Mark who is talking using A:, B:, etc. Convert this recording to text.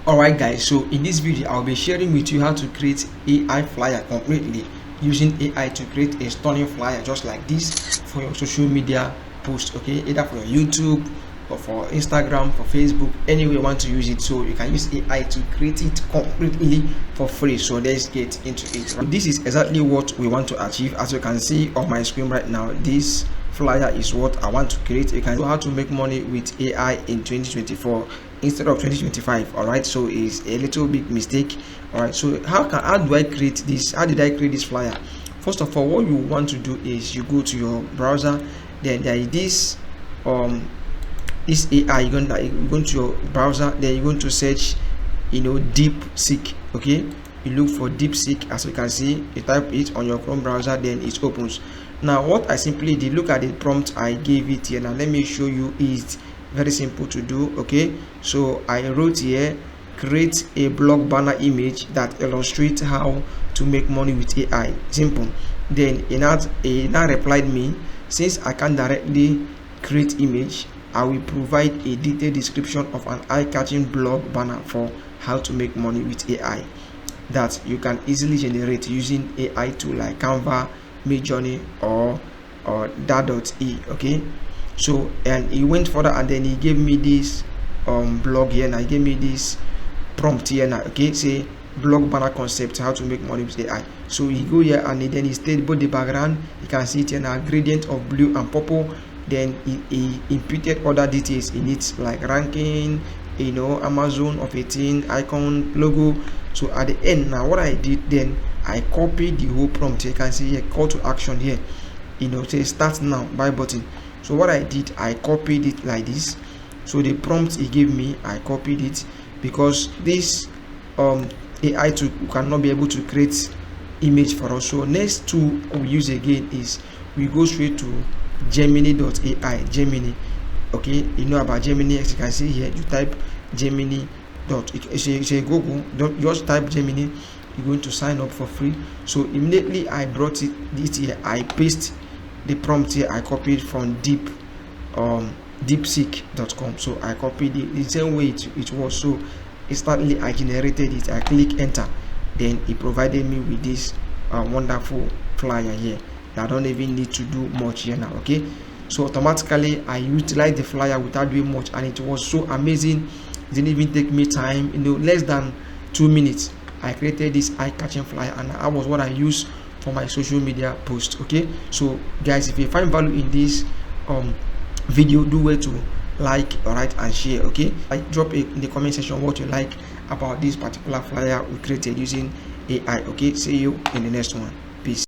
A: Alright guys, so in this video I'll be sharing with you how to create AI flyer completely using AI to create a stunning flyer just like this for your social media post, okay, either for your YouTube or for Instagram, for Facebook, anywhere you want to use it. So you can use AI to create it completely for free. So let's get into it. So this is exactly what we want to achieve. As you can see on my screen right now, this flyer is what I want to create. You can know how to make money with AI in 2024 instead of 2025. All right, so it's a little bit mistake. All right, so how do I create this? How did I create this flyer? First of all, what you want to do is you go to your browser, then there is this this AI. You're going to your browser, then you're going to search DeepSeek. Okay, you look for DeepSeek. As you can see, you type it on your Chrome browser, then it opens. Now what I simply did, look at the prompt I gave it here. Now let me show you. It's very simple to do. Okay, so I wrote here, create a blog banner image that illustrates how to make money with AI. Simple. Then it now replied me, since I can't directly create image, I will provide a detailed description of an eye-catching blog banner for how to make money with AI that you can easily generate using AI tool like Canva, Midjourney, or that.e. Okay, so and he went further and then he gave me this blog here. Now he gave me this prompt here. Now, okay, say blog banner concept, how to make money with AI. So he go here and then he stated both the background. You can see it here now, gradient of blue and purple. Then he imputed other details in it like ranking, Amazon of 18, icon, logo. So at the end, now what I did, then I copied the whole prompt. You can see here call to action here, say start now, buy button. So what I did, I copied it like this. So the prompt he gave me, I copied it, because this AI tool cannot be able to create image for us. So next tool we use again is we go straight to Gemini.ai. Gemini, okay, you know about Gemini. As you can see here, you type Gemini say Google, don't just type Gemini, you're going to sign up for free. So immediately I brought it here, I paste the prompt here, I copied from deepseek.com. so I copied it the same way it was. So instantly I generated it, I click enter, then it provided me with this wonderful flyer here. I don't even need to do much here now. Okay, so automatically I utilized the flyer without doing much, and it was so amazing. It didn't even take me time, less than 2 minutes I created this eye-catching flyer, and that was what I use for my social media post. Okay, so guys, if you find value in this video, do well to like, alright, and share. Okay, drop in the comment section what you like about this particular flyer we created using AI. Okay, see you in the next one.